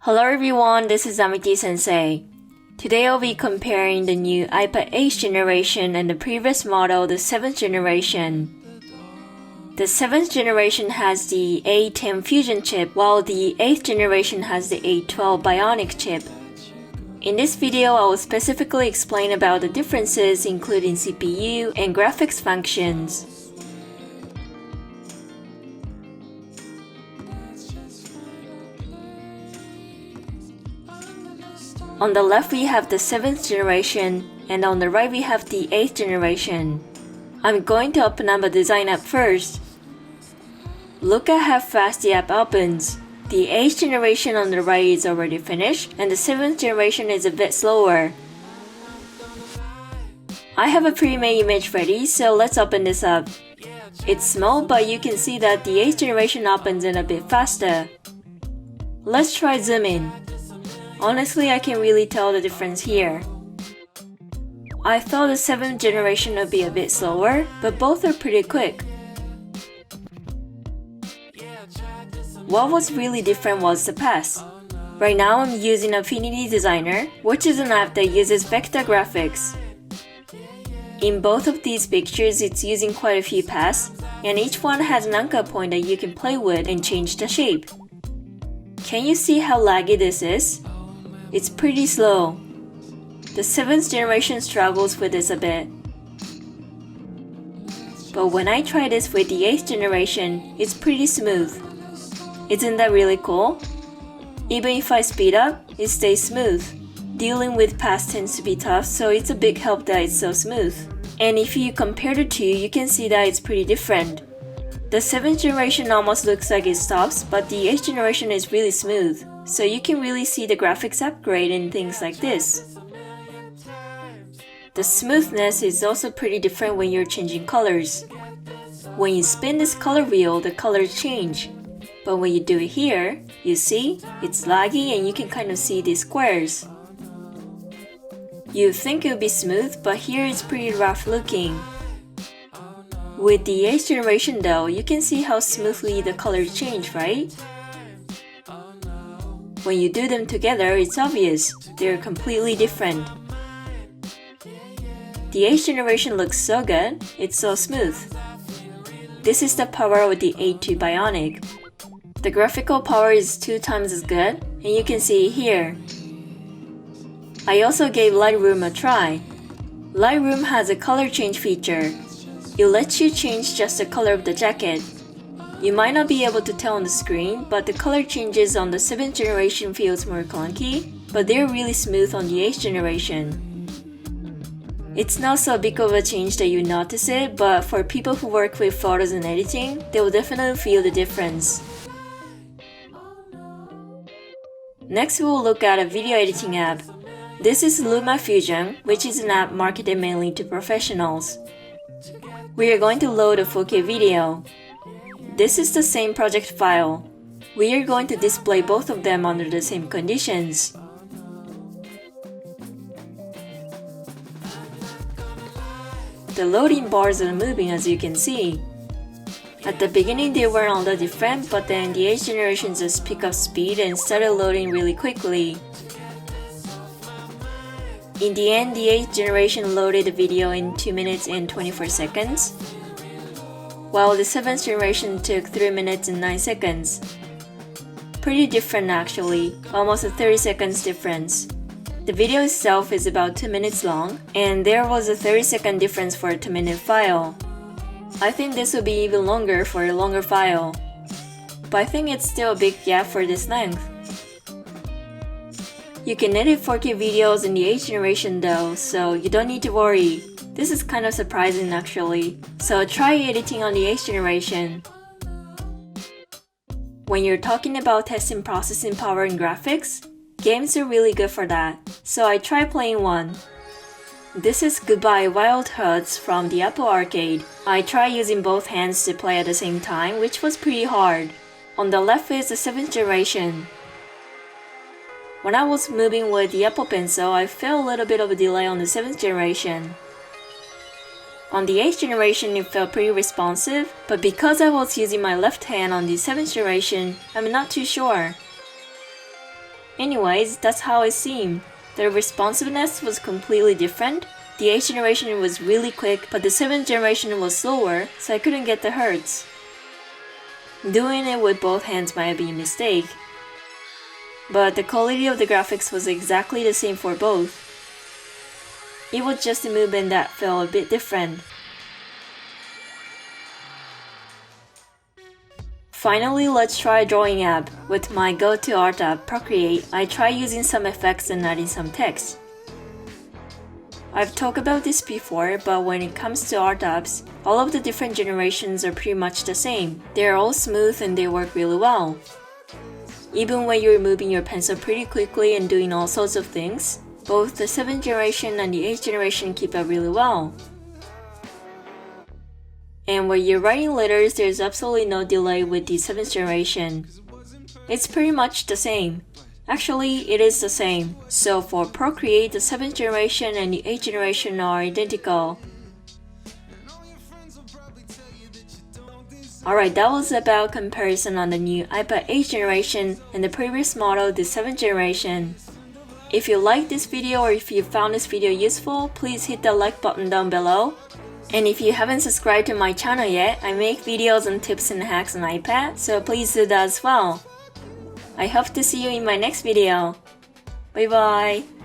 Hello everyone, this is Amity Sensei. Today I'll be comparing the new iPad 8th generation and the previous model, the 7th generation. The 7th generation has the A10 Fusion chip, while the 8th generation has the A12 Bionic chip. In this video, I will specifically explain about the differences including CPU and graphics functions. On the left we have the 7th generation, and on the right we have the 8th generation. I'm going to open up a design app first. Look at how fast the app opens. The 8th generation on the right is already finished, and the 7th generation is a bit slower. I have a pre-made image ready, so let's open this up. It's small, but you can see that the 8th generation opens in a bit faster. Let's try zoom in. Honestly, I can really tell the difference here. I thought the 7th generation would be a bit slower, but both are pretty quick. What was really different was the path. Right now I'm using iPaddesigner, which is an app that uses vector graphics. In both of these pictures, it's using quite a few paths, and each one has an anchor point that you can play with and change the shape. Can you see how laggy this is? It's pretty slow. The 7th generation struggles with this a bit. But when I try this with the 8th generation, it's pretty smooth. Isn't that really cool? Even if I speed up, it stays smooth. Dealing with paths tends to be tough, so it's a big help that it's so smooth. And if you compare the two, you can see that it's pretty different. The 7th generation almost looks like it stops, but the 8th generation is really smooth. So you can really see the graphics upgrade and things like this. The smoothness is also pretty different when you're changing colors. When you spin this color wheel, the colors change. But when you do it here, you see, it's laggy and you can kind of see these squares. You'd think it would be smooth, but here it's pretty rough looking. With the 8th generation though, you can see how smoothly the colors change, right? When you do them together, it's obvious, they're completely different. The 8th generation looks so good, it's so smooth. This is the power of the A2 Bionic. The graphical power is 2 times as good, and you can see it here. I also gave Lightroom a try. Lightroom has a color change feature. It lets you change just the color of the jacket. You might not be able to tell on the screen, but the color changes on the 7th generation feels more clunky, but they're really smooth on the 8th generation. It's not so big of a change that you notice it, but for people who work with photos and editing, they will definitely feel the difference. Next we will look at a video editing app. This is LumaFusion, which is an app marketed mainly to professionals. We are going to load a 4K video. This is the same project file. We are going to display both of them under the same conditions. The loading bars are moving as you can see. At the beginning they were all different, but then the 8th generation just picked up speed and started loading really quickly. In the end, the 8th generation loaded the video in 2 minutes and 24 seconds, while the 7th generation took 3 minutes and 9 seconds. Pretty different actually, almost a 30 seconds difference. The video itself is about 2 minutes long, and there was a 30-second difference for a 2-minute file. I think this will be even longer for a longer file, but I think it's still a big gap for this length. You can edit 4K videos in the 8th generation though, so you don't need to worry. This is kind of surprising actually, so try editing on the 8th generation. When you're talking about testing processing power and graphics, games are really good for that, so I tried playing one. This is Goodbye Wild Hearts from the Apple Arcade. I tried using both hands to play at the same time, which was pretty hard. On the left is the 7th generation. When I was moving with the Apple Pencil, I felt a little bit of a delay on the 7th generation. On the 8th generation, it felt pretty responsive, but because I was using my left hand on the 7th generation, I'm not too sure. Anyways, that's how it seemed. The responsiveness was completely different. The 8th generation was really quick, but the 7th generation was slower, so I couldn't get the hertz. Doing it with both hands might be a mistake. But the quality of the graphics was exactly the same for both. It was just the movement that felt a bit different. Finally, let's try a drawing app. With my go-to art app, Procreate, I try using some effects and adding some text. I've talked about this before, but when it comes to art apps, all of the different generations are pretty much the same. They're all smooth and they work really well. Even when you're moving your pencil pretty quickly and doing all sorts of things, both the 7th generation and the 8th generation keep up really well. And when you're writing letters, there's absolutely no delay with the 7th generation. It's pretty much the same. Actually, it is the same. So for Procreate, the 7th generation and the 8th generation are identical. Alright, that was about comparison on the new iPad 8th generation and the previous model, the 7th generation. If you liked this video or if you found this video useful, please hit the like button down below. And if you haven't subscribed to my channel yet, I make videos on tips and hacks on iPad, so please do that as well. I hope to see you in my next video. Bye bye!